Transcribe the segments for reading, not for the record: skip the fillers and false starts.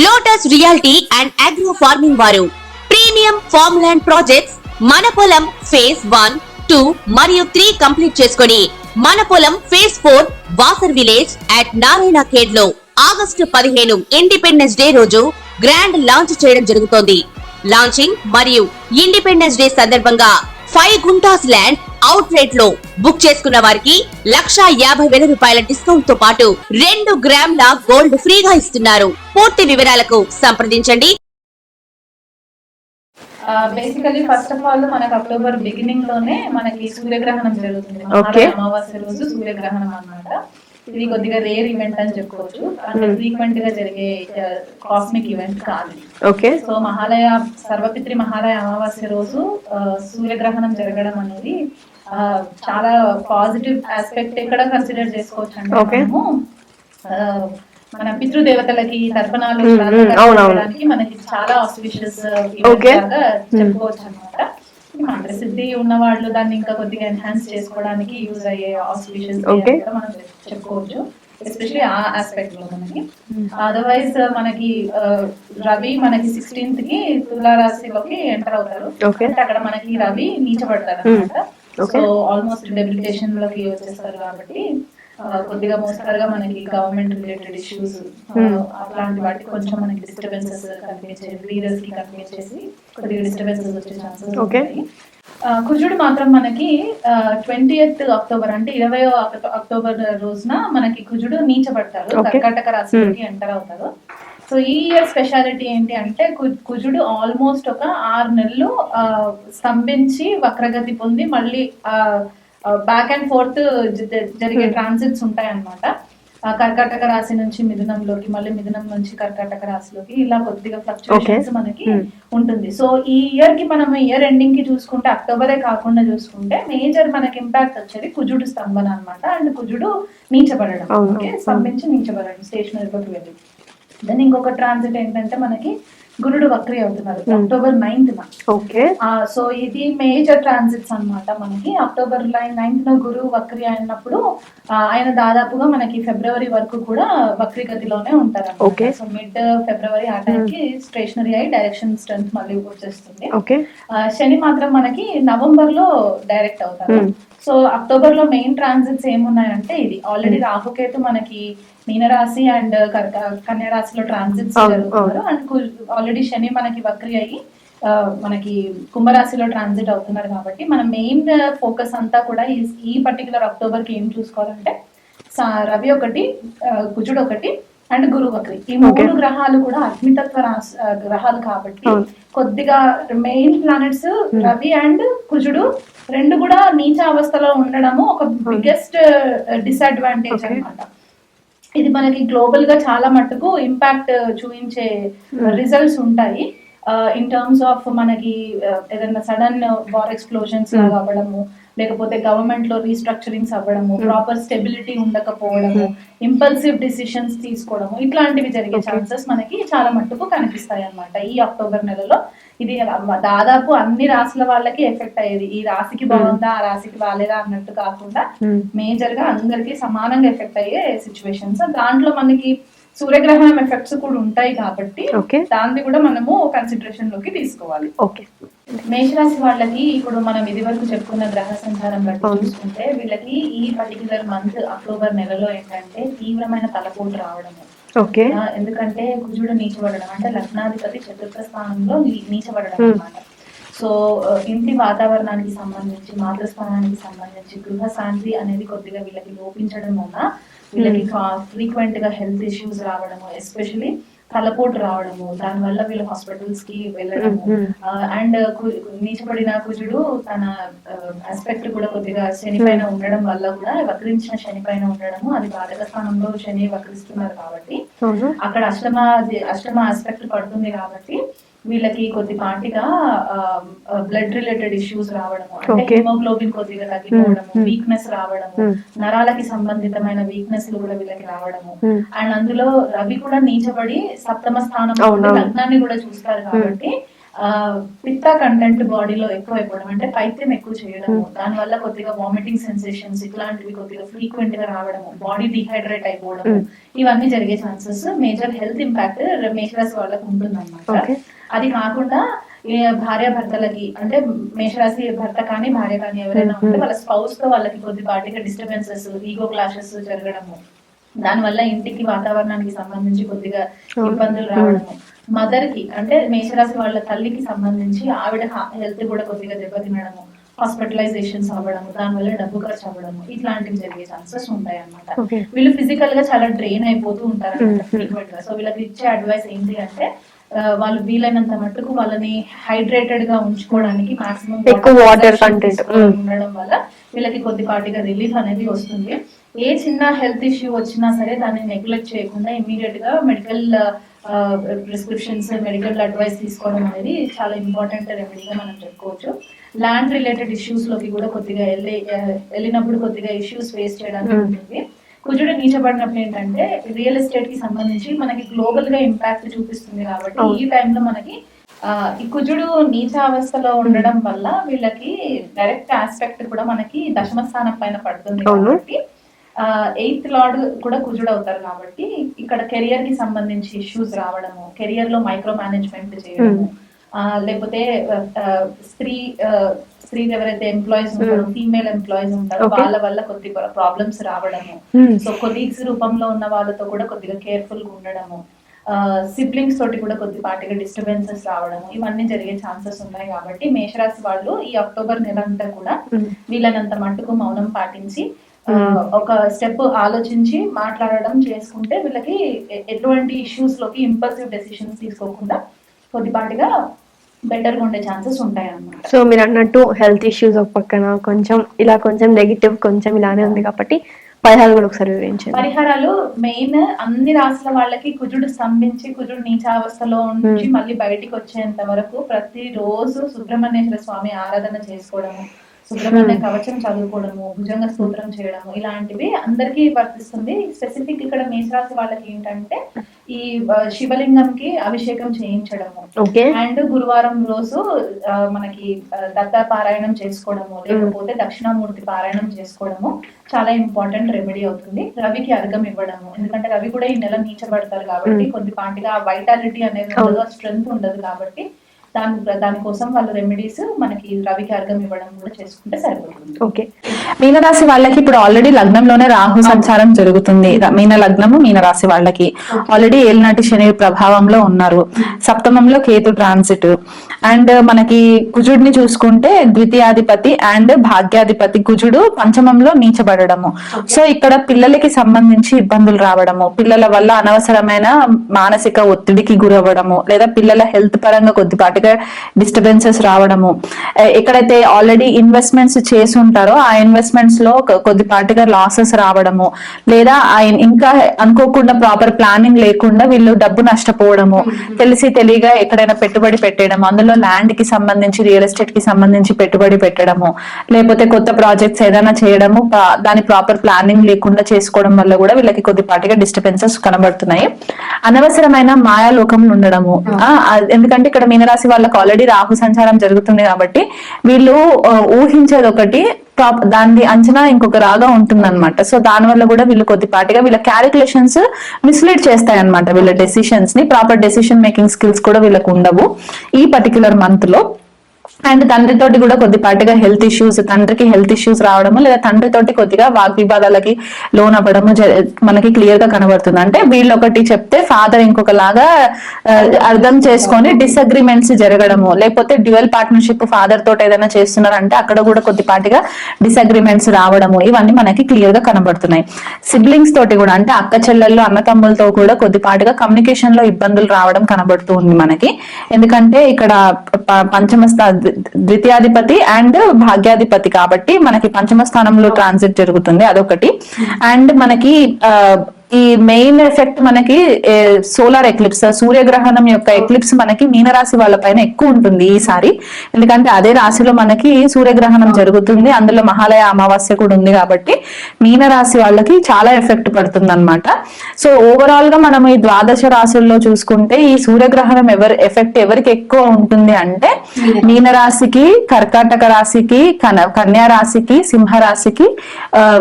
Lotus reality and agro farming వారు premium farm land projects మన పొలం ఫేజ్ 1, 2 మరియు 3 కంప్లీట్ చేసుకొని మన పొలం phase 4 Wasar village at Narayana Khed లో ఆగస్టు 15 ఇండిపెండెన్స్ డే రోజు గ్రాండ్ లాంచ్ చేయడం జరుగుతోంది. లాంచింగ్ మరియు ఇండిపెండెన్స్ డే సందర్భంగా 5 గుంటాస్ ల్యాండ్ అవుట్ రేట్ లో బుక్ చేసుకున్న వారికి 1,50,000 రూపాయల డిస్కౌంట్ తో పాటు 2 గ్రాముల గోల్డ్ ఫ్రీగా ఇస్తున్నారు. పూర్తి వివరాలకు సంప్రదించండి. బేసికలీ ఫస్ట్ ఆఫ్ ఆల్ మనకు అక్టోబర్ బిగినింగ్ లోనే మనకి సూర్యగ్రహణం జరుగుతుంది. అమావాస్య రోజు సూర్యగ్రహణం అన్నమాట. ఇది కొద్దిగా రేర్ ఈవెంట్ అని చెప్పుకోవచ్చు. అంటే ఫ్రీక్వెంట్ గా జరిగే కాస్మిక్ ఈవెంట్ కాదు. ఓకే. సో సర్వపిత్రి మహాలయ అమావాస్య రోజు సూర్యగ్రహణం జరగడం అనేది చాలా పాజిటివ్ ఆస్పెక్ట్ ఇక్కడ కన్సిడర్ చేసుకోవచ్చు. అంటే మన పితృదేవతలకి తర్పణాలు చేయడానికి మనకి చాలా ఆస్పిషియస్ లాగా చెప్పుకోవచ్చు అనమాట. ప్రసిద్ధి ఉన్న వాళ్ళు దాన్ని ఇంకా కొద్దిగా ఎన్హాన్స్ చేసుకోవడానికి యూజ్ అయ్యే ఆస్పిషియస్ మనం చెప్పుకోవచ్చు, ఎస్పెషల్లీ ఆ ఆస్పెక్ట్ లో మనకి. అదర్వైజ్ మనకి రవి మనకి 16th కి తులా రాశిలోకి ఎంటర్ అవుతారు. అంటే అక్కడ మనకి రవి నీచబడతారు అనమాట. సో ఆల్మోస్ట్ డెబిలిటేషన్ లోకి వచ్చేస్తారు. కాబట్టి కొద్దిగా మోస్తరుగా మనకి గవర్నమెంట్ రిలేటెడ్ ఇష్యూస్ అట్లాంటి వాటికి కొంచెం మనకి డిస్టర్బెన్సెస్ కనిపించే లీడర్స్ కి కనిపించేసి కొద్దిగా డిస్టర్బెన్సెస్ వచ్చే ఛాన్సెస్ ఉంటాయి. కుజుడు మాత్రం మనకి 20th అక్టోబర్ అంటే 20వ అక్టోబర్ రోజున మనకి కుజుడు నీచబడతారు, కర్కాటక రాశిలోకి ఎంటర్ అవుతారు. సో ఈ ఇయర్ స్పెషాలిటీ ఏంటి అంటే కుజుడు ఆల్మోస్ట్ ఒక 6 నెలలు స్తంభించి వక్రగతి పొంది మళ్ళీ బ్యాక్ అండ్ ఫోర్త్ జరిగే ట్రాన్సిట్స్ ఉంటాయి అన్నమాట. కర్కాటక రాశి నుంచి మిథునంలోకి, మళ్ళీ మిథునం నుంచి కర్కాటక రాశిలోకి, ఇలా కొద్దిగా ఫ్లక్చుయేషన్స్ మనకి ఉంటుంది. సో ఈ ఇయర్ కి మనం ఇయర్ ఎండింగ్ కి చూసుకుంటే అక్టోబరే కాకుండా చూసుకుంటే మేజర్ మనకి ఇంపాక్ట్ వచ్చేది కుజుడు స్తంభన అనమాట. అండ్ కుజుడు నీచబడడం, స్తంభించి నీచబడడం, స్టేషనరీలోకి వెళ్ళి. దెన్ ఇంకొక ట్రాన్సిట్ ఏంటంటే మనకి గురుడు వక్రి అవుతున్నారు అక్టోబర్ 9th. ఓకే. సో ఇది మేజర్ ట్రాన్సిట్స్ అన్నమాట. మనకి అక్టోబర్ 9th గురువు వక్రి అయినప్పుడు ఆయన దాదాపుగా మనకి ఫిబ్రవరి వరకు కూడా వక్రి గతిలోనే ఉంటారు. సో మిడ్ ఫిబ్రవరి ఆ టైంకి స్టేషనరీ అయి డైరెక్షన్ స్ట్రెంత్ మళ్ళీ వచ్చేస్తుంది. శని మాత్రం మనకి నవంబర్ లో డైరెక్ట్ అవుతారు. సో అక్టోబర్ లో మెయిన్ ట్రాన్సిట్స్ ఏమున్నాయంటే ఇది ఆల్రెడీ రాహుకేతు మనకి మీనరాశి అండ్ కన్యా రాశిలో ట్రాన్సిట్స్ జరుగుతున్నారు. అండ్ ఆల్రెడీ శని మనకి వక్రి అయ్యి మనకి కుంభరాశిలో ట్రాన్సిట్ అవుతున్నారు. కాబట్టి మన మెయిన్ ఫోకస్ అంతా కూడా ఈ పర్టికులర్ అక్టోబర్ కి ఏం చూసుకోవాలంటే రవి ఒకటి, కుజుడు ఒకటి అండ్ గురు వక్రి, ఈ 3 గ్రహాలు కూడా అగ్నితత్వ గ్రహాలు. కాబట్టి కొద్దిగా మెయిన్ ప్లానెట్స్ రవి అండ్ కుజుడు 2 కూడా నీచ అవస్థలో ఉండడము ఒక బిగ్గెస్ట్ డిసడ్వాంటేజ్ అన్నమాట. ఇది మనకి గ్లోబల్ గా చాలా మట్టుకు ఇంపాక్ట్ చూపించే రిజల్ట్స్ ఉంటాయి. ఇన్ టర్మ్స్ ఆఫ్ మనకి ఏదైనా సడన్ వార్ ఎక్స్ప్లోజన్స్ అవ్వడము, లేకపోతే గవర్నమెంట్ లో రీస్ట్రక్చరింగ్స్ అవ్వడము, ప్రాపర్ స్టెబిలిటీ ఉండకపోవడము, ఇంపల్సివ్ డిసిషన్స్ తీసుకోవడము, ఇట్లాంటివి జరిగే ఛాన్సెస్ మనకి చాలా మట్టుకు కనిపిస్తాయి అన్నమాట ఈ అక్టోబర్ నెలలో. ఇది దాదాపు అన్ని రాశుల వాళ్ళకి ఎఫెక్ట్ అయ్యేది. ఈ రాశికి బాగుందా ఆ రాశికి బాగాలేదా అన్నట్టు కాకుండా మేజర్ గా అందరికి సమానంగా ఎఫెక్ట్ అయ్యే సిచ్యువేషన్స్. దాంట్లో మనకి సూర్యగ్రహణం ఎఫెక్ట్స్ కూడా ఉంటాయి కాబట్టి దాన్ని కూడా మనము కన్సిడరేషన్ లోకి తీసుకోవాలి. మేషరాశి వాళ్ళకి ఇప్పుడు మనం ఇది వరకు చెప్పుకున్న గ్రహ సంచారం బట్టి చూసుకుంటే వీళ్ళకి ఈ పర్టికులర్ మంత్ అక్టోబర్ నెలలో ఏంటంటే తీవ్రమైన తలపోటు రావడము. ఎందుకంటే కుజుడు నీచబడడం అంటే లగ్నాధిపతి చతుర్థ స్థానంలో నీచబడడం అన్నమాట. సో ఇంటి వాతావరణానికి సంబంధించి, మాతృస్థానానికి సంబంధించి గృహ శాంతి అనేది కొద్దిగా వీళ్ళకి లోపించడం వల్ల వీళ్ళకి ఫ్రీక్వెంట్ గా హెల్త్ ఇష్యూస్ రావడము, ఎస్పెషలీ తలపోటు రావడము, దానివల్ల వీళ్ళు హాస్పిటల్స్ కి వెళ్ళడము. అండ్ నీచబడిన కుజుడు తన ఆస్పెక్ట్ కూడా కొద్దిగా శని పైన ఉండడం వల్ల కూడా వక్రించిన శని పైన ఉండడము, అది బాధక స్థానంలో శని వక్రిస్తున్నారు కాబట్టి అక్కడ అష్టమ ఆస్పెక్ట్ పడుతుంది. కాబట్టి వీళ్ళకి కొద్దిపాటిగా బ్లడ్ రిలేటెడ్ ఇష్యూస్ రావడము, అంటే హిమోగ్లోబిన్ కొద్దిగా తగ్గిపోవడము, వీక్నెస్ రావడము, నరాలకి సంబంధితమైన వీక్నెస్ కూడా వీళ్ళకి రావడము. అండ్ అందులో రవి కూడా నీచబడి సప్తమ స్థానంలో లగ్నాన్ని కూడా చూస్తారు కాబట్టి పిత్త కంటెంట్ బాడీలో ఎక్కువ అయిపోవడం, అంటే పైత్యం ఎక్కువ చేయడము, దానివల్ల కొద్దిగా వామిటింగ్ సెన్సేషన్స్ ఇట్లాంటివి కొద్దిగా ఫ్రీక్వెంట్ గా రావడము, బాడీ డిహైడ్రేట్ అయిపోవడము, ఇవన్నీ జరిగే ఛాన్సెస్, మేజర్ హెల్త్ ఇంపాక్ట్ మేషరాశి వాళ్ళకి ఉంటుంది అనమాట. అది కాకుండా భార్యాభర్తలకి, అంటే మేషరాశి భర్త కానీ భార్య కానీ ఎవరైనా ఉంటే వాళ్ళ స్పౌస్ తో వాళ్ళకి కొద్దిపాటిగా డిస్టర్బెన్సెస్, ఈగో క్లాషెస్ జరగడము, దానివల్ల ఇంటికి వాతావరణానికి సంబంధించి కొద్దిగా ఇబ్బందులు రావడము, మదర్ కి అంటే మేషరాశి వాళ్ళ తల్లికి సంబంధించి ఆవిడ హెల్త్ కూడా కొద్దిగా దెబ్బతినడము, హాస్పిటలైజేషన్స్ అవ్వడము, దానివల్ల డబ్బు ఖర్చు అవ్వడము, ఇట్లాంటివి జరిగే ఛాన్సెస్ ఉంటాయి అన్నమాట. వీళ్ళు ఫిజికల్ గా చాలా డ్రైన్ అయిపోతూ ఉంటారు ఫ్రీక్వెంట్ గా. సో వీళ్ళకి ఇచ్చే అడ్వైస్ ఏంటి అంటే వాళ్ళు వీలైనంత మట్టుకు వాళ్ళని హైడ్రేటెడ్ గా ఉంచుకోవడానికి మాక్సిమం ఎక్కువ వాటర్ కంటెంట్ ఉండడం వల్ల వీళ్ళకి కొద్దిపాటిగా రిలీఫ్ అనేది వస్తుంది. ఏ చిన్న హెల్త్ ఇష్యూ వచ్చినా సరే దాన్ని నెగ్లెక్ట్ చేయకుండా ఇమీడియట్ గా మెడికల్ ప్రిస్క్రిప్షన్స్, మెడికల్ అడ్వైస్ తీసుకోవడం అనేది చాలా ఇంపార్టెంట్ రెమెడీగా మనం చెప్పుకోవచ్చు. ల్యాండ్ రిలేటెడ్ ఇష్యూస్ లోకి కూడా కొద్దిగా వెళ్ళినప్పుడు కొద్దిగా ఇష్యూస్ ఫేస్ చేయడానికి ఉంటుంది. కుజుడు నీచబడినప్పుడు ఏంటంటే రియల్ ఎస్టేట్ కి సంబంధించి మనకి గ్లోబల్ గా ఇంపాక్ట్ చూపిస్తుంది కాబట్టి ఈ టైంలో మనకి ఈ కుజుడు నీచావస్థలో ఉండడం వల్ల వీళ్ళకి డైరెక్ట్ ఆస్పెక్ట్ కూడా మనకి దశమ స్థానం పైన పడుతుంది కాబట్టి 8th లార్డ్ కూడా కుజుడు అవుతారు కాబట్టి ఇక్కడ కెరియర్ కి సంబంధించి ఇష్యూస్ రావడము, కెరియర్ లో మైక్రో మేనేజ్మెంట్ చేయడము, లేకపోతే స్త్రీ ఎవరైతే ఎంప్లాయీస్ ఉంటారో, ఫీమేల్ ఎంప్లాయీస్ ఉంటారో వాళ్ళ వల్ల కొద్ది ప్రాబ్లమ్స్ రావడము, సో కొలీగ్స్ రూపంలో ఉన్న వాళ్ళతో కూడా కొద్దిగా కేర్ఫుల్ గా ఉండడము, సిబ్లింగ్స్ తోటి కూడా కొద్దిపాటిగా డిస్టర్బెన్సెస్ రావడము, ఇవన్నీ జరిగే ఛాన్సెస్ ఉన్నాయి. కాబట్టి మేషరాశి వాళ్ళు ఈ అక్టోబర్ నెల అంతా కూడా వీళ్ళనంత మట్టుకు మౌనం పాటించి ఒక స్టెప్ ఆలోచించి మాట్లాడడం చేసుకుంటే వీళ్ళకి ఎటువంటి ఇష్యూస్ లోకి ఇంపల్సివ్ డెసిషన్స్ తీసుకోకుండా కొద్దిపాటిగా బెటర్ గా ఉండే ఛాన్సెస్ ఉంటాయి అన్నమాట. సో మీరు అన్నట్టు హెల్త్ ఇష్యూస్ ఒక పక్కన కొంచెం ఇలా కొంచెం నెగిటివ్ కొంచెం ఇలానే ఉంది కాబట్టి పరిహారాలు కూడా ఒకసారి వివరించండి. పరిహారాలు మెయిన్ అన్ని రాశుల వాళ్ళకి కుజుడు స్తంభించి కుజుడు నీచావస్థలో నుంచి మళ్ళీ బయటికి వచ్చేంత వరకు ప్రతిరోజు సుబ్రహ్మణ్యేశ్వర స్వామి ఆరాధన చేసుకోవడము, సుబ్రహ్మణ్య కవచం చదువుకోవడము, భుజంగ స్తోత్రం చేయడము, ఇలాంటివి అందరికీ వర్తిస్తుంది. స్పెసిఫిక్ ఇక్కడ మేషరాశి వాళ్ళకి ఏంటంటే ఈ శివలింగం కి అభిషేకం చేయించడము, అండ్ గురువారం రోజు మనకి దత్త పారాయణం చేసుకోవడము, లేకపోతే దక్షిణామూర్తి పారాయణం చేసుకోవడము చాలా ఇంపార్టెంట్ రెమెడీ అవుతుంది. రవికి అర్ఘం ఇవ్వడము, ఎందుకంటే రవి కూడా ఈ నెల నీచబడతారు కాబట్టి కొద్దిపాటిగా వైటాలిటీ అనేది ఉండదు, స్ట్రెంగ్త్ ఉండదు కాబట్టి దానికోసం వాళ్ళు రెమెడీస్ మనకి రవికి అర్ఘం ఇవ్వడం కూడా చేసుకుంటే సరిపోతుంది. ఓకే, మీనరాశి వాళ్ళకి ఇప్పుడు ఆల్రెడీ లగ్నంలోనే రాహు సంచారం జరుగుతుంది. మీన లగ్నము మీనరాశి వాళ్ళకి ఆల్రెడీ ఏలినాటి శని ప్రభావంలో ఉన్నారు. సప్తమంలో కేతు ట్రాన్సిట్, అండ్ మనకి కుజుడిని చూసుకుంటే ద్వితీయాధిపతి అండ్ భాగ్యాధిపతి కుజుడు పంచమంలో నీచబడము. సో ఇక్కడ పిల్లలకి సంబంధించి ఇబ్బందులు రావడము, పిల్లల వల్ల అనవసరమైన మానసిక ఒత్తిడికి గురవ్వడము, లేదా పిల్లల హెల్త్ పరంగా కొద్దిపాటిగా డిస్టర్బెన్సెస్ రావడము, ఎక్కడైతే ఆల్రెడీ ఇన్వెస్ట్మెంట్స్ చేసి ఉంటారో ఆ ఇన్వెస్ట్మెంట్స్ లో కొద్దిపాటిగా లాసెస్ రావడము, లేదా ఇంకా అనుకోకుండా ప్రాపర్ ప్లానింగ్ లేకుండా వీళ్ళు డబ్బు నష్టపోవడము, తెలిసి తెలియగా ఎక్కడైనా పెట్టుబడి పెట్టడము, అందులో ల్యాండ్ కి సంబంధించి రియల్ ఎస్టేట్ కి సంబంధించి పెట్టుబడి పెట్టడము, లేకపోతే కొత్త ప్రాజెక్ట్స్ ఏదైనా చేయడము దాని ప్రాపర్ ప్లానింగ్ లేకుండా చేసుకోవడం వల్ల కూడా వీళ్ళకి కొద్దిపాటిగా డిస్టర్బెన్సెస్ కనబడుతున్నాయి. అనవసరమైన మాయాలోకంలో ఉండడము, ఎందుకంటే ఇక్కడ మీనరాశి వాళ్ళకి ఆల్రెడీ రాహు సంచారం జరుగుతుంది కాబట్టి వీళ్ళు ఊహించేది ఒకటి, దాని అంచనా ఇంకొక రాగా ఉంటుందన్నమాట. సో దాని వల్ల కూడా వీళ్ళు కొద్దిపాటిగా వీళ్ళ క్యాలిక్యులేషన్స్ మిస్లీడ్ చేస్తాయి అనమాట. వీళ్ళ డెసిషన్స్ ని ప్రాపర్ డెసిషన్ మేకింగ్ స్కిల్స్ కూడా వీళ్ళకు ఉండవు ఈ పర్టికులర్ మంత్ లో. అండ్ తండ్రితోటి కూడా కొద్దిపాటిగా హెల్త్ ఇష్యూస్, తండ్రికి హెల్త్ ఇష్యూస్ రావడము, లేదా తండ్రితోటి కొద్దిగా వాగ్వివాదాలకి లోన్ అవ్వడము మనకి క్లియర్ గా కనబడుతుంది. అంటే వీళ్ళు ఒకటి చెప్తే ఫాదర్ ఇంకొకలాగా అర్థం చేసుకొని డిసగ్రిమెంట్స్ జరగడము, లేకపోతే డ్యూయల్ పార్ట్నర్షిప్ ఫాదర్ తోటి ఏదైనా చేస్తున్నారంటే అక్కడ కూడా కొద్దిపాటిగా డిసగ్రిమెంట్స్ రావడము, ఇవన్నీ మనకి క్లియర్ గా కనబడుతున్నాయి. సిబ్లింగ్స్ తోటి కూడా అంటే అక్క చెల్లెళ్ళు అన్న తమ్ములతో కూడా కొద్దిపాటిగా కమ్యూనికేషన్ లో ఇబ్బందులు రావడం కనబడుతుంది మనకి. ఎందుకంటే ఇక్కడ పంచమ ద్వితీయాధిపతి అండ్ భాగ్యాధిపతి కాబట్టి మనకి పంచమ స్థానంలో ట్రాన్సిట్ జరుగుతుంది, అదొకటి. అండ్ మనకి ఈ మెయిన్ ఎఫెక్ట్ మనకి సోలార్ ఎక్లిప్స్, సూర్యగ్రహణం యొక్క ఎక్లిప్స్ మనకి మీనరాశి వాళ్ళ పైన ఎక్కువ ఉంటుంది ఈసారి. ఎందుకంటే అదే రాశిలో మనకి సూర్యగ్రహణం జరుగుతుంది, అందులో మహాలయ అమావాస్య కూడా ఉంది కాబట్టి మీనరాశి వాళ్ళకి చాలా ఎఫెక్ట్ పడుతుంది అనమాట. సో ఓవరాల్ గా మనం ఈ ద్వాదశ రాశుల్లో చూసుకుంటే ఈ సూర్యగ్రహణం ఎఫెక్ట్ ఎవరికి ఎక్కువ ఉంటుంది అంటే మీనరాశికి, కర్కాటక రాశికి, కన్యా రాశికి, సింహ రాశికి,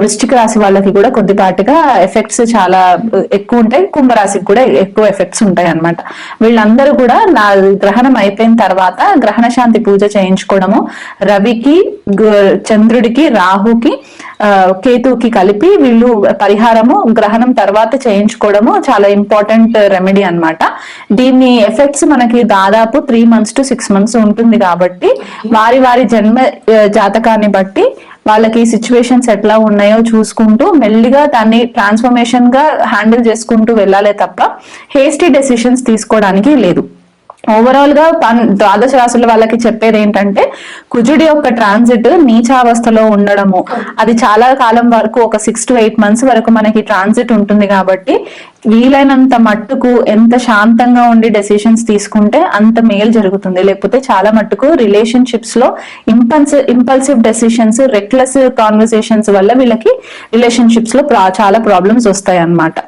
వృశ్చిక రాశి వాళ్ళకి కూడా కొద్దిపాటిగా ఎఫెక్ట్స్ చాలా ఎక్కువ ఉంటాయి. కుంభరాశికి కూడా ఎక్కువ ఎఫెక్ట్స్ ఉంటాయి అన్నమాట. వీళ్ళందరూ కూడా నా గ్రహణం అయిపోయిన తర్వాత గ్రహణ శాంతి పూజ చేయించుకోవడము, రవికి, చంద్రుడికి, రాహుకి, కేతుకి కలిపి వీళ్ళు పరిహారము గ్రహణం తర్వాత చేయించుకోవడము చాలా ఇంపార్టెంట్ రెమెడీ అన్నమాట. దీని ఎఫెక్ట్స్ మనకి దాదాపు 3 months to 6 months ఉంటుంది కాబట్టి వారి వారి జన్మ జాతకాన్ని బట్టి వాళ్ళకి సిచ్యువేషన్స్ ఎట్లా ఉన్నాయో చూసుకుంటూ మెల్లిగా దాన్ని ట్రాన్స్ఫర్మేషన్ గా హ్యాండిల్ చేసుకుంటూ వెళ్ళాలే తప్ప హేస్టీ డెసిషన్స్ తీసుకోవడానికి లేదు. ఓవరాల్ గా ద్వాదశ రాశుల వాళ్ళకి చెప్పేది ఏంటంటే కుజుడి యొక్క ట్రాన్సిట్ నీచావస్థలో ఉండడము, అది చాలా కాలం వరకు ఒక 6 to 8 months వరకు మనకి ట్రాన్సిట్ ఉంటుంది కాబట్టి వీలైనంత మట్టుకు ఎంత శాంతంగా ఉండి డెసిషన్స్ తీసుకుంటే అంత మేలు జరుగుతుంది. లేకపోతే చాలా మట్టుకు రిలేషన్షిప్స్ లో ఇంపల్సివ్ డెసిషన్స్, రెక్లెస్ కాన్వర్సేషన్స్ వల్ల వీళ్ళకి రిలేషన్షిప్స్ లో చాలా ప్రాబ్లమ్స్ వస్తాయి అన్నమాట.